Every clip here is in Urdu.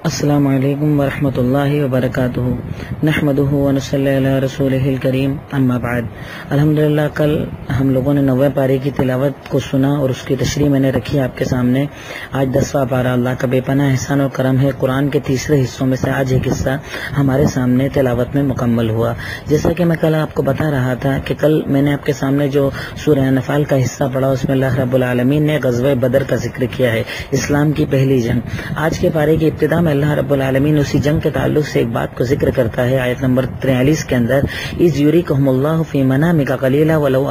السلام علیکم ورحمۃ اللہ وبرکاتہ نحمدہ ونصلی علی رسولہ الکریم اما بعد۔ الحمدللہ کل ہم لوگوں نے 90 پارے کی تلاوت کو سنا اور اس کی تشریح میں نے رکھی آپ کے سامنے۔ آج 10واں پارہ اللہ کا بے پناہ احسان و کرم ہے، قرآن کے تیسرے حصوں میں سے آج ایک حصہ ہمارے سامنے تلاوت میں مکمل ہوا۔ جیسا کہ میں کل آپ کو بتا رہا تھا کہ کل میں نے آپ کے سامنے جو سورہ انفال کا حصہ پڑھا اس میں اللہ رب العالمین نے غزوہ بدر کا ذکر کیا ہے، اسلام کی پہلی جنگ۔ آج کے پارے کی ابتدا میں اللہ رب العالمین اسی جنگ کے تعلق سے ایک بات کو ذکر کرتا ہے آیت نمبر 43 کے اندر، اذ یریکہم اللہ فی منامک قلیلا ولو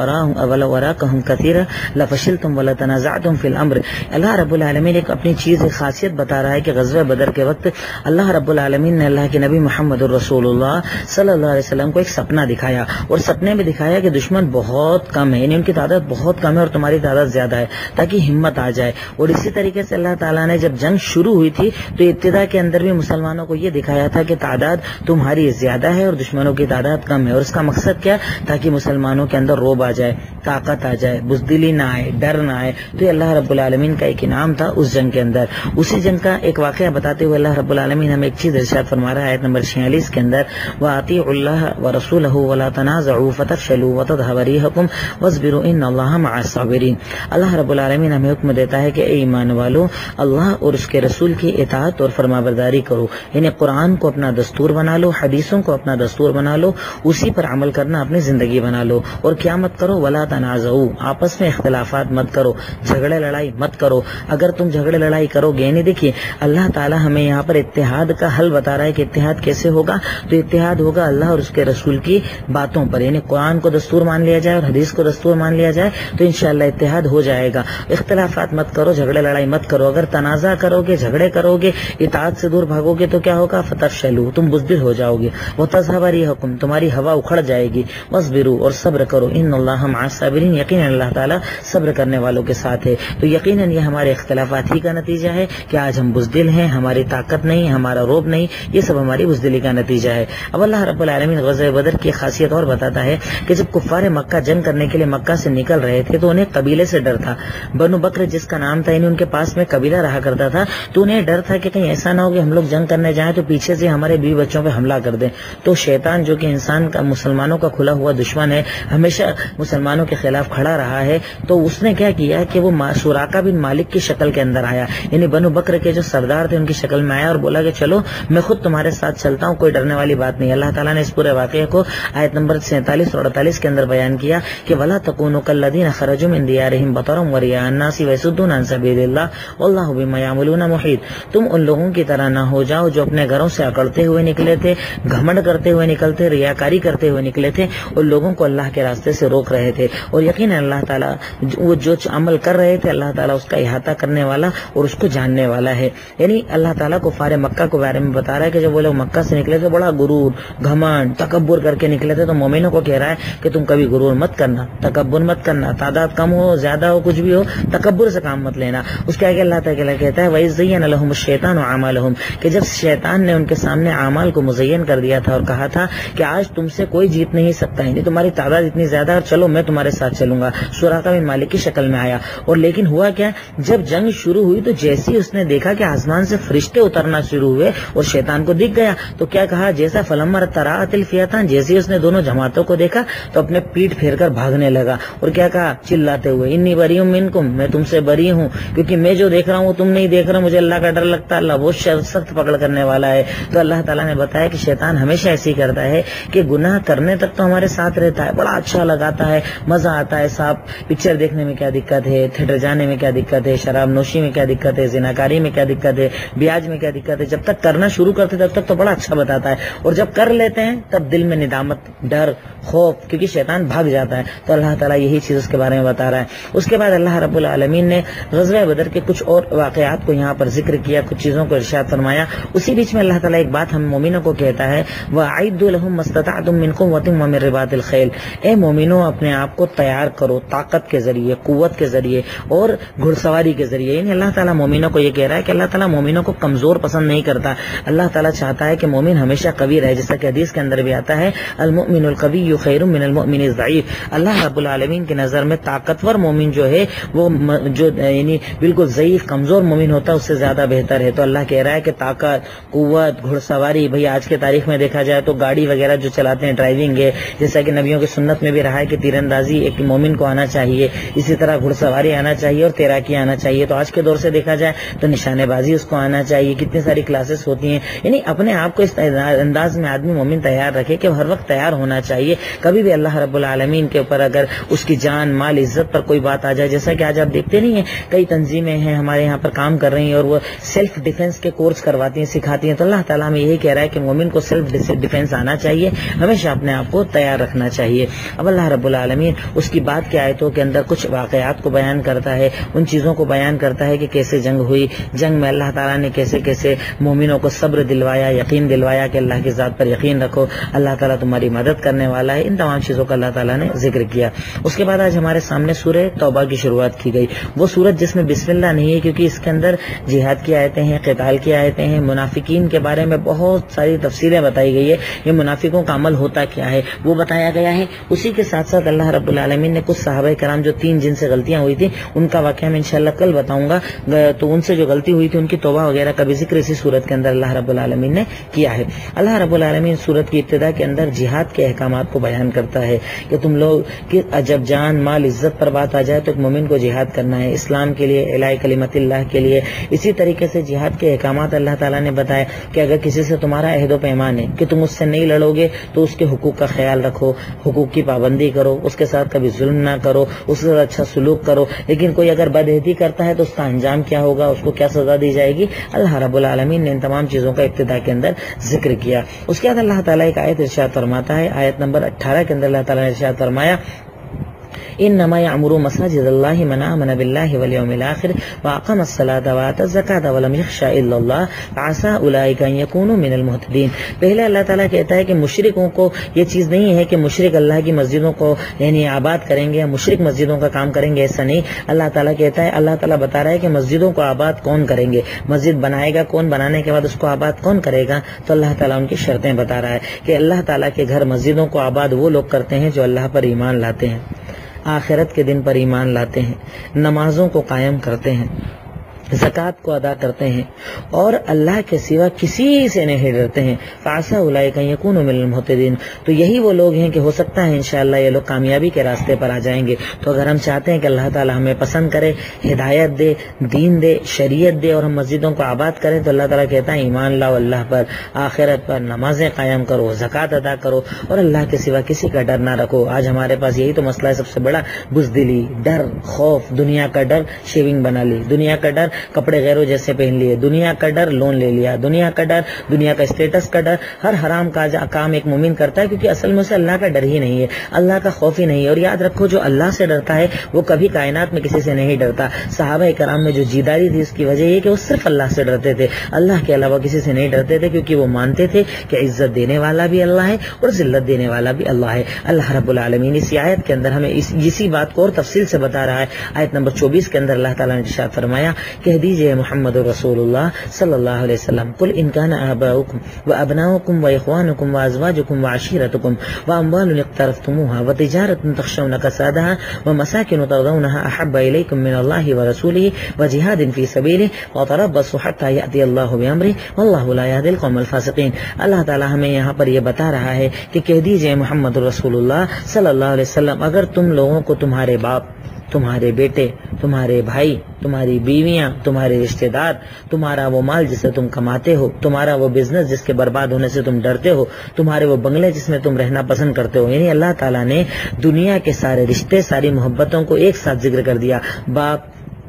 اراکہم کثیرا لفشلتم ولتنازعتم فی الامر۔ اللہ رب العالمین ایک اپنی چیز ایک خاصیت بتا رہا ہے کہ غزوہ بدر کے وقت اللہ رب العالمین نے اللہ کے نبی محمد الرسول اللہ صلی اللہ علیہ وسلم کو ایک سپنا دکھایا، اور سپنے میں دکھایا کہ دشمن بہت کم ہے، یعنی ان کی تعداد بہت کم ہے اور تمہاری تعداد زیادہ ہے، تاکہ ہمت آ جائے۔ اور اسی طریقے سے اللہ تعالیٰ نے جب جنگ شروع ہوئی تھی تو ابتدا کے اندر بھی مسلمانوں کو یہ دکھایا تھا کہ تعداد تمہاری زیادہ ہے اور دشمنوں کی تعداد کم ہے، اور اس کا مقصد کیا، تاکہ مسلمانوں کے اندر روب آ جائے، طاقت آ جائے، بزدلی نہ آئے، ڈر نہ آئے۔ تو یہ اللہ رب العالمین کا ایک انعام تھا اس جنگ کے اندر۔ اسی جنگ کا ایک واقعہ بتاتے ہوئے اللہ رب العالمین ہمیں ایک چیز ارشاد فرما رہا ہے آیت نمبر 46 کے اندر، وَأَطِيعُوا اللَّهَ وَرَسُولَهُ وَلَا تَنَازَعُوا فَتَفْشَلُوا وَتَذْهَبَ رِيحُكُمْ وَاصْبِرُوا إِنَّ اللَّهَ مَعَ الصَّابِرِينَ۔ اللہ رب العالمین ہمیں حکم دیتا ہے کہ اے ایمان والو، اللہ اور اس کے رسول کی اطاعت اور فرمانبرداری کرو، یعنی قرآن کو اپنا دستور بنا لو، حدیثوں کو اپنا دستور بنا لو، اسی پر عمل کرنا اپنی زندگی بنا لو، اور کیا مت کرو، ولا تنازعوا، آپس میں اختلافات مت کرو، جھگڑے لڑائی مت کرو۔ اگر تم جھگڑے لڑائی کرو گے، یعنی دیکھیے اللہ تعالی ہمیں یہاں پر اتحاد کا حل بتا رہا ہے کہ اتحاد کیسے ہوگا، تو اتحاد ہوگا اللہ اور اس کے رسول کی باتوں پر، یعنی قرآن کو دستور مان لیا جائے اور حدیث کو دستور مان لیا جائے تو انشاءاللہ اتحاد ہو جائے گا۔ اختلافات مت کرو، جھگڑے لڑائی مت کرو۔ اگر تنازع کرو گے، جھگڑے کرو گے، اطاعت سے دور بھاگو گے تو کیا ہوگا، فتفشلوا، تم بزدل ہو جاؤ گے، وتذهب ريحكم، تمہاری ہوا اکھڑ جائے گی، واصبروا، اور صبر کرو، ان اللہ مع الصابرین، یقینا اللہ تعالی صبر کرنے والوں کے ساتھ ہے۔ تو یقیناً یہ ہمارے اختلافات ہی کا نتیجہ ہے کہ آج ہم بزدل ہیں، ہماری طاقت نہیں، ہمارا روب نہیں، یہ سب ہماری بزدلی کا نتیجہ ہے۔ اب اللہ رب العالمین غزوہ بدر کی خاصیت اور بتاتا ہے کہ جب کفار مکہ جنگ کرنے کے لیے مکہ سے نکل رہے تھے تو انہیں قبیلے سے ڈر تھا، بنو بکر جس کا نام تھا، یعنی ان کے پاس میں قبیلہ رہا کرتا تھا، تو انہیں ڈر تھا کہ کہیں ایسا نہ ہو کہ ہم لوگ جنگ کرنے جائیں تو پیچھے سے ہمارے بیوی بچوں پہ حملہ کر دیں۔ تو شیطان جو کہ انسان کا، مسلمانوں کا کھلا ہوا دشمن ہے، ہمیشہ مسلمانوں کے خلاف کھڑا رہا ہے، تو اس نے کیا کیا کہ وہ سراقہ بن مالک کی شکل کے اندر آیا، یعنی بنو بکر کے جو سردار تھے ان کی شکل میں آیا اور بولا کہ چلو میں خود تمہارے ساتھ چلتا ہوں، کوئی ڈرنے والی بات نہیں۔ اللہ تعالیٰ نے اس پورے واقعے کو آیت نمبر 47 اور 48 کے اندر بیان کیا کہ وَلَا تَكُونُوا كَالَّذِينَ خَرَجُوا مِن دِيَارِهِمْ بَطَرًا وَرِئَاءَ النَّاسِ وَيَصُدُّونَ عَن سَبِيلِ اللَّهِ وَاللَّهُ بِمَا يَعْمَلُونَ مُحِيطٌ۔ تم ان لوگوں کی طرح نہ ہو جاؤ جو اپنے گھروں سے اکڑتے ہوئے نکلے تھے، گھمنڈ کرتے ہوئے نکلتے، ریاکاری کرتے ہوئے نکلے تھے، اور لوگوں کو اللہ کے راستے سے روک رہے تھے، اور یقینا اللہ تعالیٰ وہ جو عمل کر رہے تھے اللہ تعالیٰ اس کا احاطہ کرنے والا اور اس کو جاننے والا ہے۔ یعنی اللہ تعالیٰ کفار مکہ کے بارے میں بتا رہا ہے کہ جب وہ لوگ مکہ سے نکلے تھے بڑا غرور، گھمنڈ، تکبر کر کے نکلے تھے، تو مومنوں کو کہہ رہا ہے کہ تم کبھی غرور مت کرنا، تکبر مت کرنا، تعداد کم ہو زیادہ ہو کچھ بھی ہو، تکبر سے کام مت لینا۔ اس کے آگے اللہ تعالیٰ کہتا ہے وَإِذْ زَيَّنَ لَهُمُ الشَّيْطَانُ أَعْمَالَهُمْ، کہ جب شیطان نے ان کے سامنے اعمال کو مزین کر دیا تھا اور کہا تھا کہ آج تم سے کوئی جیت نہیں سکتا، یعنی تمہاری تعداد اتنی زیادہ ہے، چلو میں تمہارے ساتھ چلوں گا، سراقہ بن مالک کی شکل میں آیا۔ اور لیکن ہوا کیا، جب جنگ شروع ہوئی تو جیسے اس نے دیکھا کہ آسمان سے فرشتے اترنا شروع ہوئے اور شیطان کو دکھ گیا، تو کیا کہا، جیسا فلما تراءت الفئتان، جیسے اس نے دونوں جماعتوں کو دیکھا تو اپنے پیٹ پھیر کر بھاگنے لگا، اور کیا کہا، چلاتے ہوئے انی بری منکم، میں تم سے بری ہوں، کیونکہ میں جو دیکھ رہا ہوں وہ تم نہیں دیکھ رہا، مجھے اللہ کا ڈر لگتا ہے، اللہ بہت سخت پکڑ کرنے والا ہے۔ تو اللہ تعالیٰ نے بتایا کہ شیطان ہمیشہ ایسے ہی کرتا ہے کہ گناہ کرنے تک تو ہمارے ساتھ رہتا ہے، بڑا اچھا لگاتا ہے، مزہ آتا ہے، صاحب پکچر دیکھنے میں کیا دقت ہے، تھیٹر جانے میں کیا دقت ہے، شراب نوشی میں کیا دقت ہے، زناکاری میں کیا دقت ہے، بیاج میں کیا دقت ہے، جب تک کرنا شروع کرتے تب تک تو بڑا اچھا بتاتا ہے، اور جب کر لیتے ہیں تب دل میں ندامت، ڈر، خوف، کیونکہ شیطان بھاگ جاتا ہے۔ تو اللہ تعالیٰ یہی چیز اس کے بارے میں بتا رہا ہے۔ اس کے بعد اللہ رب العالمین نے غزوہ بدر کے کچھ اور واقعات کو یہاں پر ذکر کیا، کچھ چیزوں کو ارشاد فرمایا۔ اسی بیچ میں اللہ تعالیٰ ایک بات ہم مومنوں کو کہتا ہے، وَأَعِدُّوا لَهُم مَّا اسْتَطَعْتُم مِّن قُوَّةٍ وَمِن رِّبَاطِ الْخَيْلِ، اے مومنوں اپنے آپ کو تیار کرو طاقت کے ذریعے، قوت کے ذریعے اور گھڑ سواری کے ذریعے. یعنی اللہ تعالیٰ مومنوں کو یہ کہہ رہا ہے کہ اللہ تعالیٰ مومنوں کو کمزور پسند نہیں کرتا. اللہ تعالیٰ چاہتا ہے کہ مومن ہمیشہ قوی رہے، جیسا کہ حدیث کے اندر بھی آتا ہے المؤمن القوی خیر من المؤمن الضعیف. اللہ رب العالمین کی نظر میں طاقتور مومن جو ہے وہ جو یعنی بالکل ضعیف کمزور مومن ہوتا ہے اس سے زیادہ بہتر ہے. تو اللہ کہہ رہا ہے کہ طاقت، قوت، گھڑ سواری، بھئی آج کے تاریخ میں دیکھا جائے تو گاڑی وغیرہ جو چلاتے ہیں، ڈرائیونگ ہے، جیسا کہ نبیوں کی سنت میں بھی رہا ہے کہ تیر اندازی ایک مومن کو آنا چاہیے، اسی طرح گھڑ سواری آنا چاہیے اور تیراکی آنا چاہیے. تو آج کے دور سے دیکھا جائے تو نشانے بازی اس کو آنا چاہیے. کتنی ساری کلاسز ہوتی ہیں. یعنی اپنے آپ کو اس انداز میں آدمی مومن تیار رکھے کہ ہر وقت تیار ہونا چاہیے. کبھی بھی اللہ رب العالمین کے اوپر اگر اس کی جان، مال، عزت پر کوئی بات آ جائے، جیسا کہ آج آپ دیکھتے نہیں ہیں کئی تنظیمیں ہیں ہمارے یہاں پر کام کر رہی ہیں اور وہ سیلف ڈیفنس کے کورس کرواتی ہیں، سکھاتی ہیں. تو اللہ تعالیٰ ہمیں یہی کہہ رہا ہے کہ مومن کو سیلف ڈیفنس آنا چاہیے، ہمیشہ اپنے آپ کو تیار رکھنا چاہیے. اب اللہ رب العالمین اس کی بات کے آیتوں کے اندر کچھ واقعات کو بیان کرتا ہے، ان چیزوں کو بیان کرتا ہے کہ کیسے جنگ ہوئی، جنگ میں اللہ تعالیٰ نے کیسے کیسے مومنوں کو صبر دلوایا، یقین دلوایا کہ اللہ کی ذات پر یقین رکھو، اللہ تعالیٰ تمہاری مدد کرنے والا ہے. ان تمام چیزوں کا اللہ تعالیٰ نے ذکر کیا. اس کے بعد آج ہمارے سامنے سورہ توبہ کی شروعات کی گئی. وہ سورت جس میں بسم اللہ نہیں ہے کیونکہ اس کے اندر جہاد کی آیتیں ہیں، قتال کی آیتیں ہیں، منافقین کے بارے میں بہت ساری تفصیلیں بتائی گئی ہے. یہ منافقوں کا عمل ہوتا کیا ہے وہ بتایا گیا ہے. اسی کے ساتھ ساتھ اللہ رب العالمین نے کچھ صحابہ کرام جو 3 جن سے غلطیاں ہوئی تھیں ان کا واقعہ میں انشاءاللہ کل بتاؤں گا. تو ان سے جو غلطی ہوئی تھی ان کی توبہ وغیرہ کا بھی ذکر اسی سورت کے اندر اللہ رب العالمین نے کیا ہے. اللہ رب العالمین سورت کی ابتدا کے اندر جہاد کے احکامات کو بیان کرتا ہے کہ تم لوگ کہ جب جان، مال، عزت پر بات آ جائے تو ایک مومن کو جہاد کرنا ہے اسلام کے لیے، اعلاء کلمت اللہ کے لیے. اسی طریقے سے جہاد کے احکامات اللہ تعالیٰ نے بتایا کہ اگر کسی سے تمہارا عہد و پیمان ہے کہ تم اس سے نہیں لڑو گے تو اس کے حقوق کا خیال رکھو، حقوق کی پابندی کرو، اس کے ساتھ کبھی ظلم نہ کرو، اس سے اچھا سلوک کرو. لیکن کوئی اگر بدعہدی کرتا ہے تو اس کا انجام کیا ہوگا، اس کو کیا سزا دی جائے گی. اللہ رب العالمین نے ان تمام چیزوں کا ابتدا کے اندر ذکر کیا. اس کے بعد اللہ تعالیٰ ایک آیت ارشاد فرماتا ہے، آیت نمبر 18 کے اندر اللہ تعالیٰ نے ارشاد فرمایا انما يعمر مساجد الله من آمن بالله واليوم الاخر واقام الصلاة وآتى الزكاة ولم يخش الا الله فعسى اولئك ان يكونوا من المهتدين. پہلے اللہ تعالیٰ کہتا ہے کہ مشرکوں کو یہ چیز نہیں ہے کہ مشرک اللہ کی مسجدوں کو یعنی آباد کریں گے یا مشرک مسجدوں کا کام کریں گے، ایسا نہیں. اللہ تعالیٰ کہتا ہے، اللہ تعالیٰ بتا رہا ہے کہ مسجدوں کو آباد کون کریں گے، مسجد بنائے گا کون، بنانے کے بعد اس کو آباد کون کرے گا. تو اللہ تعالیٰ ان کی شرطیں بتا رہا ہے کہ اللہ تعالیٰ کے گھر مسجدوں کو آباد وہ لوگ کرتے ہیں جو اللہ پر ایمان لاتے ہیں، آخرت کے دن پر ایمان لاتے ہیں، نمازوں کو قائم کرتے ہیں، زکوٰۃ کو ادا کرتے ہیں اور اللہ کے سوا کسی سے نہیں ڈرتے ہیں. فعسى اولئک ان یکونوا من المہتدین. تو یہی وہ لوگ ہیں کہ ہو سکتا ہے انشاءاللہ یہ لوگ کامیابی کے راستے پر آ جائیں گے. تو اگر ہم چاہتے ہیں کہ اللہ تعالی ہمیں پسند کرے، ہدایت دے، دین دے، شریعت دے اور ہم مسجدوں کو آباد کریں، تو اللہ تعالیٰ کہتا ہے ایمان لاؤ اللہ پر، آخرت پر، نمازیں قائم کرو، زکوٰۃ ادا کرو اور اللہ کے سوا کسی کا ڈر نہ رکھو. آج ہمارے پاس یہی تو مسئلہ ہے سب سے بڑا، بزدلی، ڈر، خوف، دنیا کا ڈر، شیونگ بنا لی، دنیا کا ڈر، کپڑے غیروں جیسے پہن لیے، دنیا کا ڈر، لون لے لیا، دنیا کا ڈر، دنیا کا اسٹیٹس کا ڈر. ہر حرام کا کام ایک مومن کرتا ہے کیونکہ اصل میں اسے اللہ کا ڈر ہی نہیں ہے، اللہ کا خوف ہی نہیں ہے. اور یاد رکھو جو اللہ سے ڈرتا ہے وہ کبھی کائنات میں کسی سے نہیں ڈرتا. صحابہ کرام میں جو جیداری تھی اس کی وجہ یہ کہ وہ صرف اللہ سے ڈرتے تھے، اللہ کے علاوہ کسی سے نہیں ڈرتے تھے، کیونکہ وہ مانتے تھے کہ عزت دینے والا بھی اللہ ہے اور ذلت دینے والا بھی اللہ ہے. اللہ رب العالمین اسی آیت کے اندر ہمیں اسی بات کو اور تفصیل سے بتا رہا ہے. آیت نمبر 24 کے اندر اللہ تعالیٰ نے ارشاد فرمایا، کہہ دیجئے محمد رسول اللہ صلی اللہ علیہ وسلم، قل ان کان آباؤکم وابناؤکم واخوانکم وازواجکم وعشیرتکم واموال اقترفتموها وتجارۃ تخشون کسادها ومساکن ترضونها احب الیکم من اللہ ورسولہ وجہاد فی سبیلہ وتربصوا حتی یأتی اللہ بامرہ واللہ لا یہدی القوم الفاسقین. اللہ تعالی ہمیں یہاں پر یہ بتا رہا ہے کہ کہہ دیجئے محمد رسول اللہ صلی اللہ علیہ وسلم، اگر تم لوگوں کو تمہارے باپ، تمہارے بیٹے، تمہارے بھائی، تمہاری بیویاں، تمہارے رشتہ دار، تمہارا وہ مال جس سے تم کماتے ہو، تمہارا وہ بزنس جس کے برباد ہونے سے تم ڈرتے ہو، تمہارے وہ بنگلے جس میں تم رہنا پسند کرتے ہو. یعنی اللہ تعالیٰ نے دنیا کے سارے رشتے، ساری محبتوں کو ایک ساتھ ذکر کر دیا. باپ،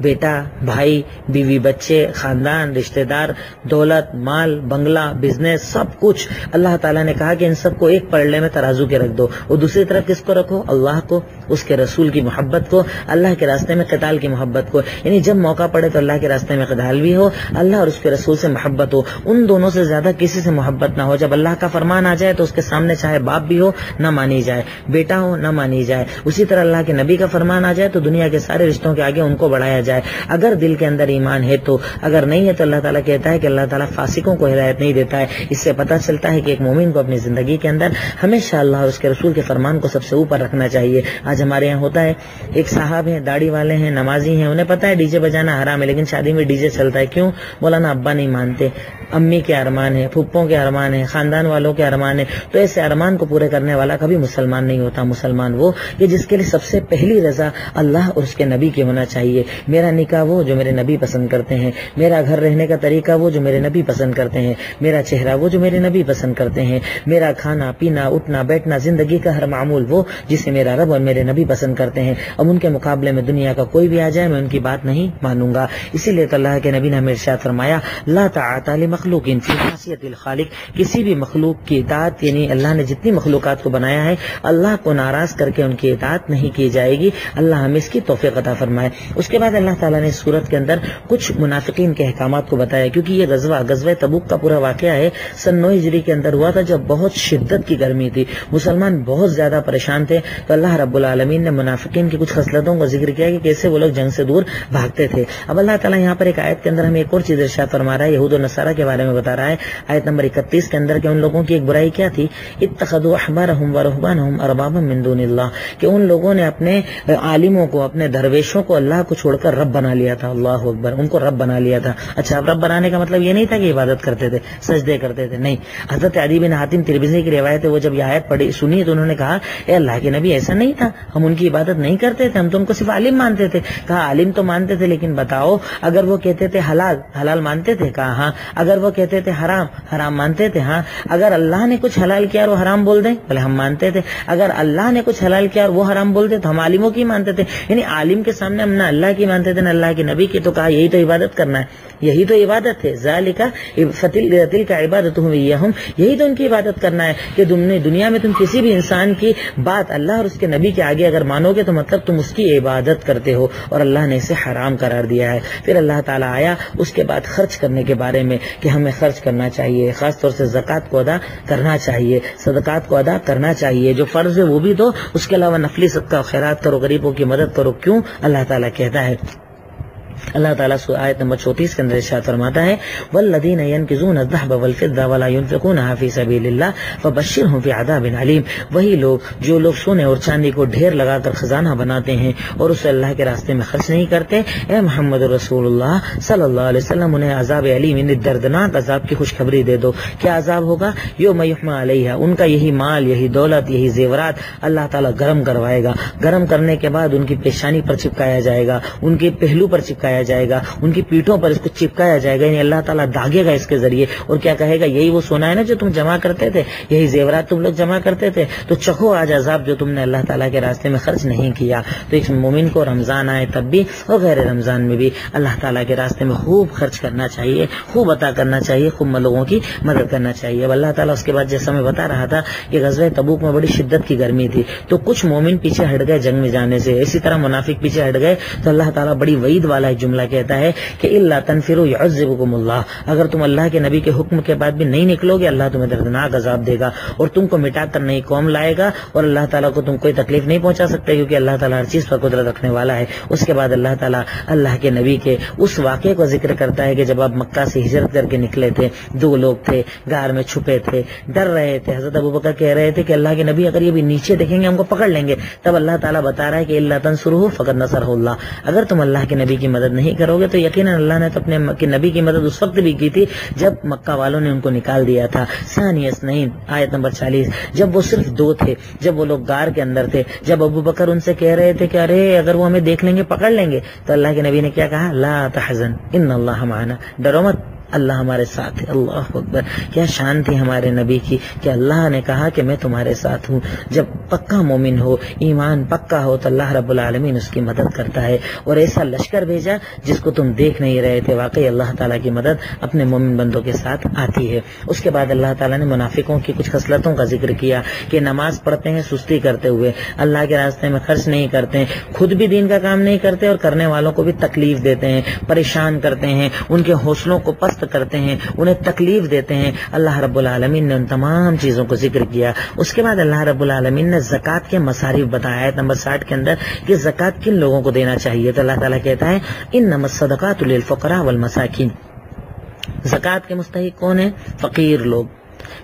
بیٹا، بھائی، بیوی، بچے، خاندان، رشتہ دار، دولت، مال، بنگلہ، بزنس، سب کچھ اللہ تعالیٰ نے کہا کہ ان سب کو ایک پلڑے میں ترازو کے رکھ دو، اور دوسری طرف کس کو رکھو؟ اللہ کو، اس کے رسول کی محبت کو، اللہ کے راستے میں قتال کی محبت کو. یعنی جب موقع پڑے تو اللہ کے راستے میں قتال بھی ہو، اللہ اور اس کے رسول سے محبت ہو، ان دونوں سے زیادہ کسی سے محبت نہ ہو. جب اللہ کا فرمان آ جائے تو اس کے سامنے چاہے باپ بھی ہو نہ مانی جائے، بیٹا ہو نہ مانی جائے. اسی طرح اللہ کے نبی کا فرمان آ جائے تو دنیا کے سارے رشتوں کے آگے ان کو بڑھایا جائے، اگر دل کے اندر ایمان ہے تو. اگر نہیں ہے تو اللہ تعالیٰ کہتا ہے کہ اللہ تعالیٰ فاسقوں کو ہدایت نہیں دیتا ہے. اس سے پتہ چلتا ہے کہ ایک مومن کو اپنی زندگی کے اندر ہمیشہ اللہ اور اس کے رسول کے فرمان کو سب سے اوپر رکھنا چاہیے. آج ہمارے یہاں ہوتا ہے، ایک صاحب ہیں، داڑھی والے ہیں، نمازی ہیں، انہیں پتا ہے ڈی جے بجانا حرام ہے، لیکن شادی میں ڈی جے چلتا ہے. کیوں؟ مولانا ابا نہیں مانتے، امی کے ارمان ہے، پھپھوں کے ارمان ہے، خاندان والوں کے ارمان ہے. تو ایسے ارمان کو پورے کرنے والا کبھی مسلمان نہیں ہوتا. مسلمان وہ کہ جس کے لیے سب سے پہلی رضا اللہ اور اس کے نبی کی ہونا چاہیے. میرا نکاح وہ جو میرے نبی پسند کرتے ہیں، میرا گھر رہنے کا طریقہ وہ جو میرے نبی پسند کرتے ہیں، میرا چہرہ وہ جو میرے نبی پسند کرتے ہیں، میرا کھانا پینا اٹھنا بیٹھنا زندگی کا ہر معمول وہ جسے میرا رب اور میرے نبی پسند کرتے ہیں. اب ان کے مقابلے میں دنیا کا کوئی بھی آ جائے میں ان کی بات نہیں مانوں گا. اسی لیے تو اللہ کے نبی نے ہمیں ارشاد فرمایا، لا طاعت لمخلوق فی معصیۃ الخالق. کسی بھی مخلوق کی اطاعت، یعنی اللہ نے جتنی مخلوقات کو بنایا ہے اللہ کو ناراض کر کے ان کی اطاعت نہیں کی جائے گی. اللہ ہمیں اس کی توفیق عطا فرمائے. اس کے بعد اللہ تعالیٰ نے اس سورت کے اندر کچھ منافقین کے احکامات کو بتایا، کیونکہ یہ غزوہ تبوک کا پورا واقعہ ہے سن 9 ہجری کے اندر ہوا تھا، جب بہت شدت کی گرمی تھی، مسلمان بہت زیادہ پریشان تھے. تو اللہ رب العالمین نے منافقین کی کچھ خصلتوں کا ذکر کیا کہ کیسے وہ لوگ جنگ سے دور بھاگتے تھے. اب اللہ تعالیٰ یہاں پر ایک آیت کے اندر ہمیں ایک اور چیز ارشاد فرما رہا ہے، یہود و نصارہ کے بارے میں بتا رہا ہے. آیت نمبر 31 کے اندر کہ ان لوگوں کی ایک برائی کیا تھی، اتخذوا احبارهم ورهبانهم اربابا من دون اللہ، کہ ان لوگوں نے اپنے عالموں کو، اپنے درویشوں کو اللہ کو چھوڑ کر رب بنا لیا تھا. اللہ اکبر، ان کو رب بنا لیا تھا. اچھا، اب رب بنانے کا مطلب یہ نہیں تھا کہ عبادت کرتے تھے، سجدے کرتے تھے، نہیں. حضرت عدی بن حاتم ترمذی کی روایت ہے، وہ جب یہ آیت پڑھی سنی تو انہوں نے کہا، اے اللہ کے نبی ایسا نہیں تھا، ہم ان کی عبادت نہیں کرتے تھے، ہم تو ان کو صرف عالم مانتے تھے. کہا عالم تو مانتے تھے، لیکن بتاؤ اگر وہ کہتے تھے حلال مانتے تھے؟ کہا ہاں. اگر وہ کہتے تھے حرام مانتے تھے؟ ہاں. اگر اللہ نے کچھ حلال کیا اور وہ حرام بول دیں؟ بولے ہم مانتے تھے. اگر اللہ نے کچھ حلال کیا اور وہ حرام بول دے تو ہم عالموں کی مانتے تھے. یعنی عالم کے سامنے ہم نہ اللہ کی مانتے تھے نہ اللہ کے نبی کی. تو کہا یہی تو عبادت کرنا ہے، یہی تو عبادت ہے. ذالک تلک عبادتہم ایہم، یہی تو ان کی عبادت کرنا ہے کہ دنیا میں تم کسی بھی انسان کی بات اللہ اور اس کے نبی کے آگے اگر مانو گے تو مطلب تم اس کی عبادت کرتے ہو، اور اللہ نے اسے حرام قرار دیا ہے. پھر اللہ تعالیٰ آیا اس کے بعد خرچ کرنے کے بارے میں کہ ہمیں خرچ کرنا چاہیے، خاص طور سے زکوٰۃ کو ادا کرنا چاہیے، صدقات کو ادا کرنا چاہیے. جو فرض ہے وہ بھی دو، اس کے علاوہ نفلی صدقہ و خیرات کرو، غریبوں کی مدد کرو. کیوں؟ اللہ تعالیٰ کہتا ہے، اللہ تعالیٰ آیت نمبر 34 کے اندر ارشاد فرماتا ہے، والذین ینکزون الذهب والفضة ولا ينفقونها فی سبیل اللہ فبشرهم بعذاب علیم. وہی لوگ جو لوگ سونے اور چاندی کو ڈھیر لگا کر خزانہ بناتے ہیں اور اسے اللہ کے راستے میں خرچ نہیں کرتے، اے محمد رسول اللہ صلی اللہ علیہ وسلم انہیں عذاب علیم، یعنی دردناک عذاب کی خوشخبری دے دو. کیا عذاب ہوگا؟ یوم یحمى علیہا، ان کا یہی مال، یہی دولت، یہی زیورات اللہ تعالیٰ گرم کروائے گا. گرم کرنے کے بعد ان کی پیشانی پر چپکایا جائے گا، ان کے پہلو پر چپکایا جائے گا، ان کی پیٹھوں پر اس کو چپکایا جائے گا. یعنی اللہ تعالیٰ داغے گا اس کے ذریعے. اور کیا کہے گا؟ یہی وہ سونا ہے نا جو تم جمع کرتے تھے، یہی زیورات تم لوگ جمع کرتے تھے، تو چکھو آج عذاب جو تم نے اللہ تعالیٰ کے راستے میں خرچ نہیں کیا. تو ایک مومن کو رمضان آئے تب بھی اور غیر رمضان میں بھی اللہ تعالیٰ کے راستے میں خوب خرچ کرنا چاہیے، خوب عطا کرنا چاہیے، خوب لوگوں کی مدد کرنا چاہیے. اب اللہ تعالیٰ اس کے بعد جیسا میں بتا رہا تھا کہ غزوہ تبوک میں بڑی شدت کی گرمی تھی، تو کچھ مومن پیچھے ہٹ گئے جنگ میں جانے سے، اسی طرح منافق پیچھے ہٹ گئے. تو اللہ تعالیٰ بڑی وعید والا ایک جملہ کہتا ہے کہ الا تنفروا يعذبكم اللہ، اگر تم اللہ کے نبی کے حکم کے بعد بھی نہیں نکلو گے اللہ تمہیں دردناک عذاب دے گا اور تم کو مٹا کر نئی قوم لائے گا، اور اللہ تعالیٰ کو تم کوئی تکلیف نہیں پہنچا سکتے کیونکہ اللہ تعالیٰ ہر چیز پر قدرت رکھنے والا ہے. اس کے بعد اللہ تعالیٰ اللہ کے نبی کے اس واقعے کو ذکر کرتا ہے کہ جب آپ مکہ سے ہجرت کر کے نکلے تھے، 2 لوگ تھے غار میں چھپے تھے، ڈر رہے تھے. حضرت ابوبکر کہہ رہے تھے کہ اللہ کے نبی اگر یہ بھی نیچے دیکھیں گے ہم کو پکڑ لیں گے. تب اللہ تعالیٰ بتا رہا ہے کہ الا تنصروه فقد نصره اللہ، اگر تم اللہ کے نبی کی مدد نہیں کرو گے تو یقیناً اللہ نے تو اپنے نبی کی مدد اس وقت بھی کی تھی جب مکہ والوں نے ان کو نکال دیا تھا. ثانی اثنین آیت نمبر 40، جب وہ صرف 2 تھے، جب وہ لوگ غار کے اندر تھے، جب ابوبکر ان سے کہہ رہے تھے کہ ارے اگر وہ ہمیں دیکھ لیں گے پکڑ لیں گے، تو اللہ کے نبی نے کیا کہا؟ لا تحزن ان اللہ معنا، ڈرو مت اللہ ہمارے ساتھ ہے. اللہ اکبر، کیا شان تھی ہمارے نبی کی کہ اللہ نے کہا کہ میں تمہارے ساتھ ہوں. جب پکا مومن ہو، ایمان پکا ہو، تو اللہ رب العالمین اس کی مدد کرتا ہے، اور ایسا لشکر بھیجا جس کو تم دیکھ نہیں رہے تھے. واقعی اللہ تعالیٰ کی مدد اپنے مومن بندوں کے ساتھ آتی ہے. اس کے بعد اللہ تعالیٰ نے منافقوں کی کچھ خصلتوں کا ذکر کیا کہ نماز پڑھتے ہیں سستی کرتے ہوئے، اللہ کے راستے میں خرچ نہیں کرتے ہیں، خود بھی دین کا کام نہیں کرتے اور کرنے والوں کو بھی تکلیف دیتے ہیں، پریشان کرتے ہیں، ان کے حوصلوں کو پست کرتے ہیں، انہیں تکلیف دیتے ہیں. اللہ رب العالمین نے ان تمام چیزوں کو ذکر کیا. اس کے بعد اللہ رب العالمین نے زکوٰۃ کے مصارف بتایا ہے نمبر 60 کے اندر کہ زکوٰۃ کن لوگوں کو دینا چاہیے. تو اللہ تعالیٰ کہتا ہے انما الصدقات للفقراء والمساکین. زکوٰۃ کے مستحق کون ہیں؟ فقیر لوگ،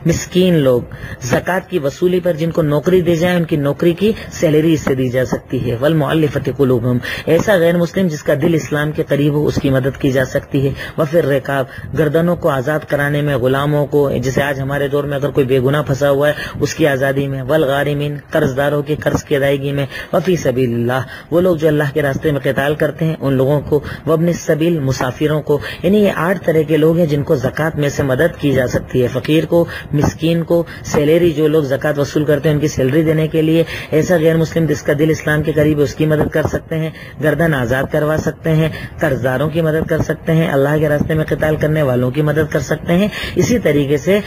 مسکین لوگ. زکوٰۃ کی وصولی پر جن کو نوکری دی جائے ان کی نوکری کی سیلری اس سے دی جا سکتی ہے. والمؤلفۃ قلوبہم، ایسا غیر مسلم جس کا دل اسلام کے قریب ہو اس کی مدد کی جا سکتی ہے. وفی الرقاب، گردنوں کو آزاد کرانے میں، غلاموں کو، جیسے آج ہمارے دور میں اگر کوئی بے گناہ پھنسا ہوا ہے اس کی آزادی میں. والغارمین، قرض داروں کے قرض کی ادائیگی میں. وفی سبیل اللہ، وہ لوگ جو اللہ کے راستے میں قتال کرتے ہیں ان لوگوں کو. وابن السبیل، مسافروں کو. یعنی یہ 8 طرح کے لوگ ہیں جن کو زکوٰۃ میں سے مدد کی جا سکتی ہے. فقیر کو، مسکین کو، سیلری جو لوگ زکوٰۃ وصول کرتے ہیں ان کی سیلری دینے کے لیے. ایسا غیر مسلم جس کا دل اسلام کے قریب ہے اس کی مدد کر سکتے ہیں. گردن آزاد کروا سکتے ہیں. قرض داروں کی مدد کر سکتے ہیں. اللہ کے راستے میں قتال کرنے والوں کی مدد کر سکتے ہیں. اسی طریقے سے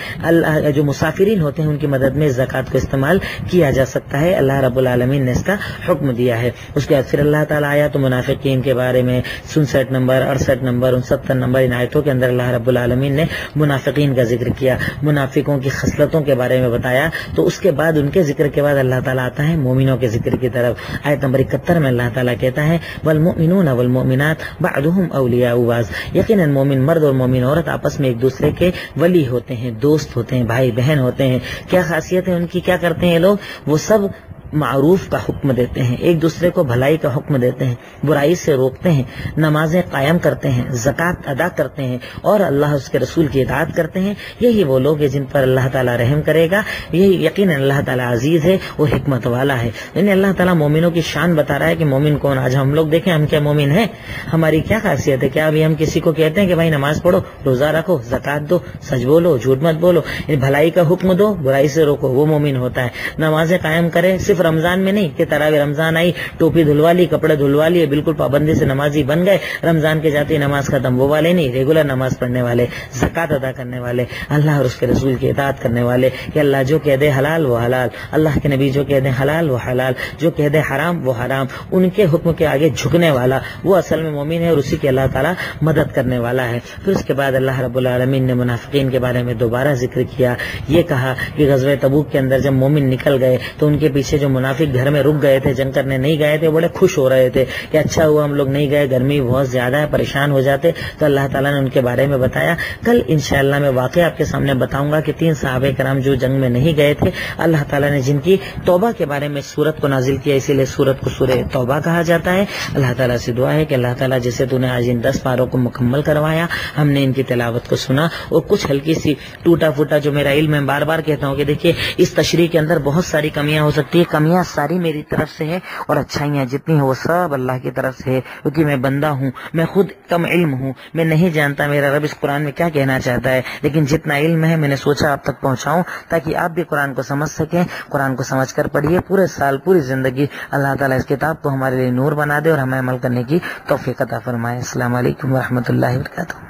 جو مسافرین ہوتے ہیں ان کی مدد میں زکوٰۃ کو استعمال کیا جا سکتا ہے. اللہ رب العالمین نے اس کا حکم دیا ہے. اس کے بعد پھر اللہ تعالیٰ آیا تو منافقین کے بارے میں 67 نمبر 68 نمبر 69 نمبر ان آیتوں کے اندر اللہ رب العالمین نے منافقین کا ذکر کیا، منافقوں کی خصلتوں کے بارے میں بتایا. تو اس کے بعد ان کے ذکر کے بعد اللہ تعالیٰ آتا ہے مومنوں کے ذکر کی طرف. آیت نمبر 71 میں اللہ تعالیٰ کہتا ہے والمؤمنون والمؤمنات بعضهم اولیاء بعض. یقیناً مومن مرد اور مومن عورت آپس میں ایک دوسرے کے ولی ہوتے ہیں، دوست ہوتے ہیں، بھائی بہن ہوتے ہیں. کیا خاصیت ہے ان کی؟ کیا کرتے ہیں یہ لوگ؟ وہ سب معروف کا حکم دیتے ہیں، ایک دوسرے کو بھلائی کا حکم دیتے ہیں، برائی سے روکتے ہیں، نمازیں قائم کرتے ہیں، زکوٰۃ ادا کرتے ہیں اور اللہ اس کے رسول کی اطاعت کرتے ہیں. یہی وہ لوگ ہیں جن پر اللہ تعالیٰ رحم کرے گا. یہی یقیناً اللہ تعالیٰ عزیز ہے اور حکمت والا ہے. یعنی اللہ تعالیٰ مومنوں کی شان بتا رہا ہے کہ مومن کون. آج ہم لوگ دیکھیں ہم کیا مومن ہیں، ہماری کیا خاصیت ہے. کیا ابھی ہم کسی کو کہتے ہیں کہ بھائی نماز پڑھو، روزہ رکھو، زکوٰۃ دو، سچ بولو، جھوٹ مت بولو، بھلائی کا حکم دو، برائی سے روکو، وہ مومن ہوتا ہے. نمازیں قائم کرے، صرف رمضان میں نہیں کہ تراویح رمضان آئی ٹوپی دھلوا لی، کپڑے دھلوا لیے، بالکل پابندی سے نمازی بن گئے، رمضان کے جاتے نماز ختم. وہ والے نہیں، ریگولر نماز پڑھنے والے، زکوٰۃ ادا کرنے والے، اللہ اور اس کے رسول کی اطاعت کرنے والے کہ اللہ جو کہہ دے حلال وہ حلال، اللہ کے نبی جو کہہ دے حلال وہ حلال، جو کہہ دے حرام وہ حرام، ان کے حکم کے آگے جھکنے والا وہ اصل میں مومن ہے اور اسی کی اللہ تعالیٰ مدد کرنے والا ہے. پھر اس کے بعد اللہ رب العالمین نے منافقین کے بارے میں دوبارہ ذکر کیا. یہ کہا کہ غزوہ تبوک کے اندر جب مومن نکل گئے تو ان کے پیچھے جو منافق گھر میں رک گئے تھے، جنگ کرنے نہیں گئے تھے، بڑے خوش ہو رہے تھے کہ اچھا ہوا ہم لوگ نہیں گئے، گرمی بہت زیادہ ہے، پریشان ہو جاتے. تو اللہ تعالیٰ نے ان کے بارے میں بتایا. کل انشاءاللہ میں واقعہ آپ کے سامنے بتاؤں گا کہ 3 صحابہ کرام جو جنگ میں نہیں گئے تھے، اللہ تعالیٰ نے جن کی توبہ کے بارے میں سورت کو نازل کیا، اسی لیے سورت کو سورہ توبہ کہا جاتا ہے. اللہ تعالیٰ سے دعا ہے کہ اللہ تعالیٰ جیسے تو نے آج ان 10 پاروں کو مکمل کروایا، ہم نے ان کی تلاوت کو سنا اور کچھ ہلکی سی ٹوٹا پھوٹا جو میرا علم ہے، بار بار کہتا ہوں کہ دیکھیے اس تشریح کے اندر بہت ساری کمیاں ہو سکتی ہے، کمیاں ساری میری طرف سے ہے اور اچھائیاں جتنی ہیں وہ سب اللہ کی طرف سے ہے، کیونکہ میں بندہ ہوں، میں خود کم علم ہوں، میں نہیں جانتا میرا رب اس قرآن میں کیا کہنا چاہتا ہے، لیکن جتنا علم ہے میں نے سوچا آپ تک پہنچاؤں تاکہ آپ بھی قرآن کو سمجھ سکیں. قرآن کو سمجھ کر پڑھیے، پورے سال پوری زندگی اللہ تعالیٰ اس کتاب کو ہمارے لیے نور بنا دے اور ہمیں عمل کرنے کی توفیق عطا فرمائے. السلام علیکم ورحمۃ اللہ وبرکاتہ.